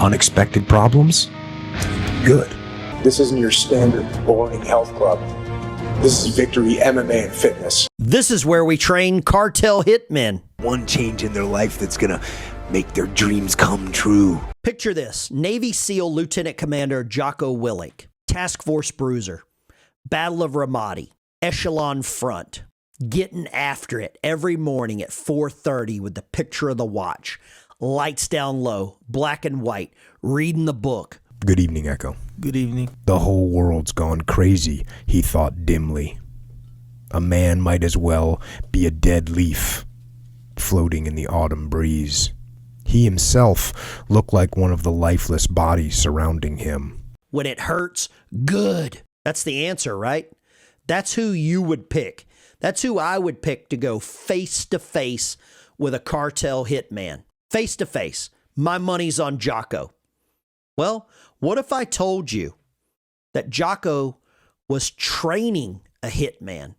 Unexpected problems? Good. This isn't your standard boring health club. This is Victory MMA and Fitness. This is where we train cartel hitmen. One change in their life that's gonna make their dreams come true. Picture this: Navy SEAL Lieutenant Commander Jocko Willink, Task Force Bruiser, Battle of Ramadi, Echelon Front, getting after it every morning at 4:30 with the picture of the watch, lights down low, black and white, reading the book. Good evening, Echo. Good evening. The whole world's gone crazy, he thought dimly. A man might as well be a dead leaf floating in the autumn breeze. He himself looked like one of the lifeless bodies surrounding him. When it hurts, good. That's the answer, right? That's who you would pick. That's who I would pick to go face to face with a cartel hitman. Face to face. My money's on Jocko. Well, what if I told you that Jocko was training a hitman,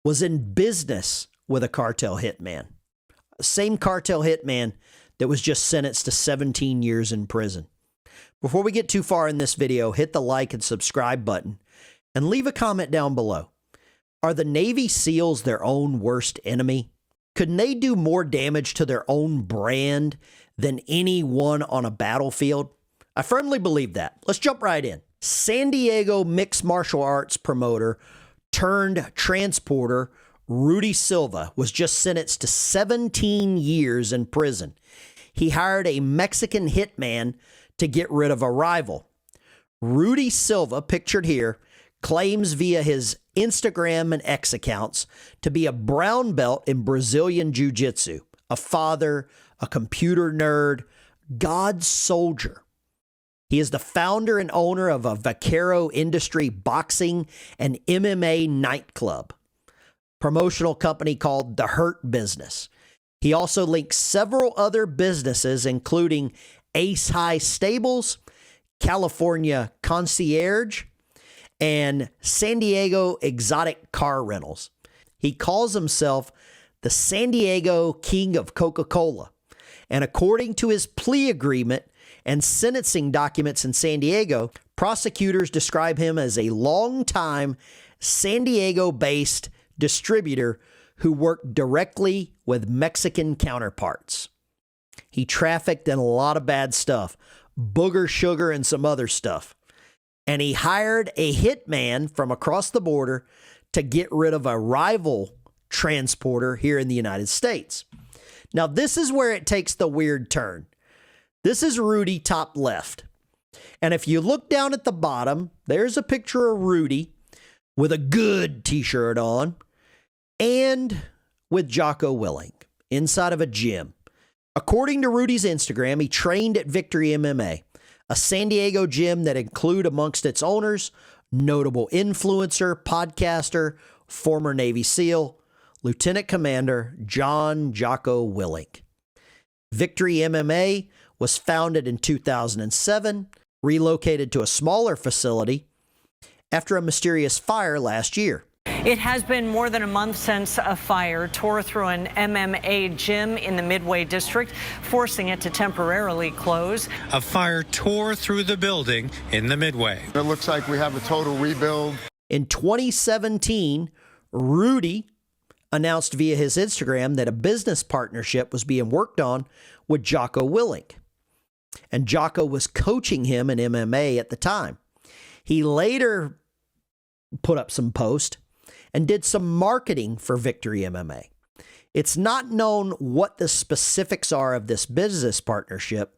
was in business with a cartel hitman? Same cartel hitman that was just sentenced to 17 years in prison. Before we get too far in this video, hit the like and subscribe button and leave a comment down below. Are the Navy SEALs their own worst enemy? Couldn't they do more damage to their own brand than anyone on a battlefield? I firmly believe that. Let's jump right in. San Diego mixed martial arts promoter turned transporter Rudy Silva was just sentenced to 17 years in prison. He hired a Mexican hitman to get rid of a rival. Rudy Silva, pictured here, claims via his Instagram and X accounts to be a brown belt in Brazilian Jiu-Jitsu, a father, a computer nerd, God's soldier. He is the founder and owner of a Vaquero Industry boxing and MMA nightclub, promotional company called The Hurt Business. He also links several other businesses, including Ace High Stables, California Concierge, and San Diego Exotic Car Rentals. He calls himself the San Diego King of Coca-Cola. And according to his plea agreement and sentencing documents in San Diego, prosecutors describe him as a long-time San Diego-based distributor who worked directly with Mexican counterparts. He trafficked in a lot of bad stuff, booger sugar and some other stuff. And he hired a hitman from across the border to get rid of a rival transporter here in the United States. Now, this is where it takes the weird turn. This is Rudy top left. And if you look down at the bottom, there's a picture of Rudy with a good t-shirt on and with Jocko Willink inside of a gym. According to Rudy's Instagram, he trained at Victory MMA, a San Diego gym that include amongst its owners notable influencer, podcaster, former Navy SEAL, Lieutenant Commander John Jocko Willink. Victory MMA was founded in 2007, relocated to a smaller facility after a mysterious fire last year. It has been more than a month since a fire tore through an MMA gym in the Midway district, forcing it to temporarily close. A fire tore through the building in the Midway. It looks like we have a total rebuild. In 2017, Rudy announced via his Instagram that a business partnership was being worked on with Jocko Willink. And Jocko was coaching him in MMA at the time. He later put up some posts and did some marketing for Victory MMA. It's not known what the specifics are of this business partnership,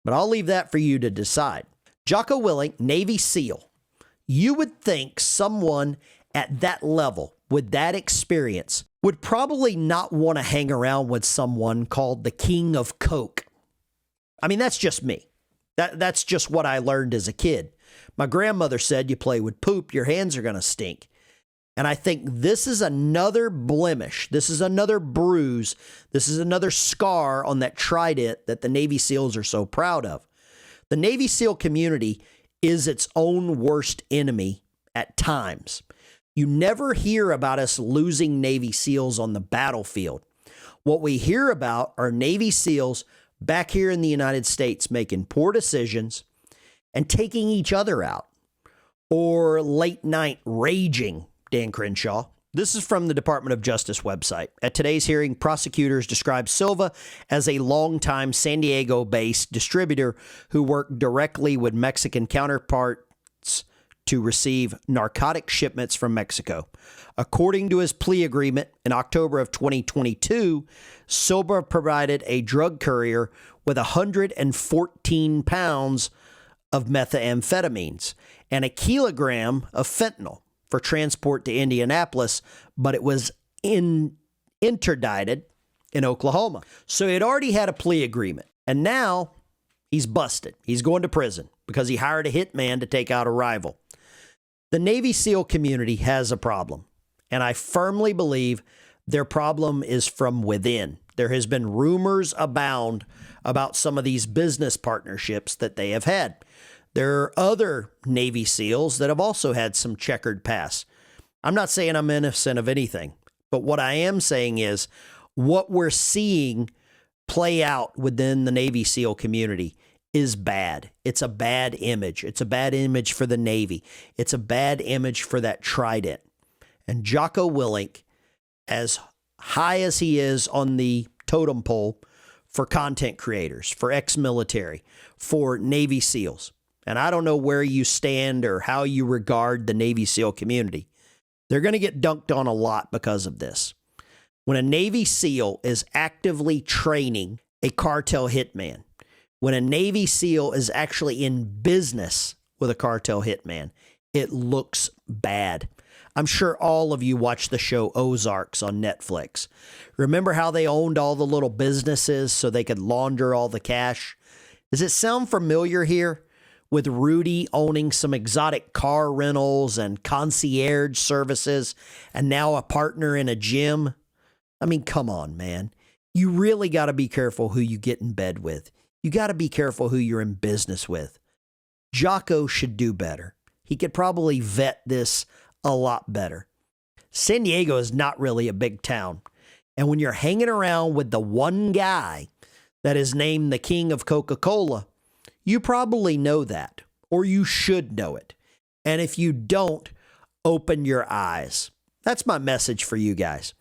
but I'll leave that for you to decide. Jocko Willink, Navy SEAL. You would think someone at that level with that experience would probably not want to hang around with someone called the King of Coke. I mean, that's just me. That's just what I learned as a kid. My grandmother said you play with poop, your hands are going to stink. And I think this is another blemish. This is another bruise. This is another scar on that trident that the Navy SEALs are so proud of. The Navy SEAL community is its own worst enemy at times. You never hear about us losing Navy SEALs on the battlefield. What we hear about are Navy SEALs back here in the United States making poor decisions and taking each other out, or late night raging, Dan Crenshaw. This is from the Department of Justice website. At today's hearing, prosecutors described Silva as a longtime San Diego-based distributor who worked directly with Mexican counterparts to receive narcotic shipments from Mexico. According to his plea agreement in October of 2022, Silva provided a drug courier with 114 pounds of methamphetamines and a kilogram of fentanyl for transport to Indianapolis, but it was interdicted in Oklahoma. So he had already had a plea agreement, and now he's busted. He's going to prison because he hired a hitman to take out a rival. The Navy SEAL community has a problem, and I firmly believe their problem is from within. There has been rumors abound about some of these business partnerships that they have had. There are other Navy SEALs that have also had some checkered past. I'm not saying I'm innocent of anything, but what I am saying is what we're seeing play out within the Navy SEAL community is bad. It's a bad image. It's a bad image for the Navy. It's a bad image for that Trident. And Jocko Willink, as high as he is on the totem pole for content creators, for ex-military, for Navy SEALs, and I don't know where you stand or how you regard the Navy SEAL community, they're going to get dunked on a lot because of this. When a Navy SEAL is actively training a cartel hitman, when a Navy SEAL is actually in business with a cartel hitman, it looks bad. I'm sure all of you watch the show Ozarks on Netflix. Remember how they owned all the little businesses so they could launder all the cash? Does it sound familiar here? With Rudy owning some exotic car rentals and concierge services, and now a partner in a gym. I mean, come on, man. You really got to be careful who you get in bed with. You got to be careful who you're in business with. Jocko should do better. He could probably vet this a lot better. San Diego is not really a big town. And when you're hanging around with the one guy that is named the king of Coca-Cola, you probably know that, or you should know it. And if you don't, open your eyes. That's my message for you guys.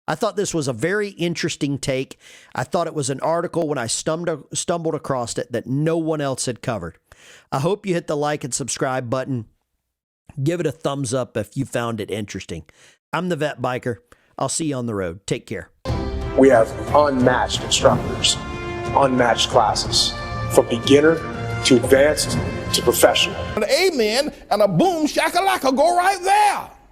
I thought this was a very interesting take. I thought it was an article when I stumbled across it that no one else had covered. I hope you hit the like and subscribe button. Give it a thumbs up if you found it interesting. I'm the Vet Biker. I'll see you on the road. Take care. We have unmatched instructors, unmatched classes, from beginner to advanced to professional. An amen and a boom shakalaka go right there.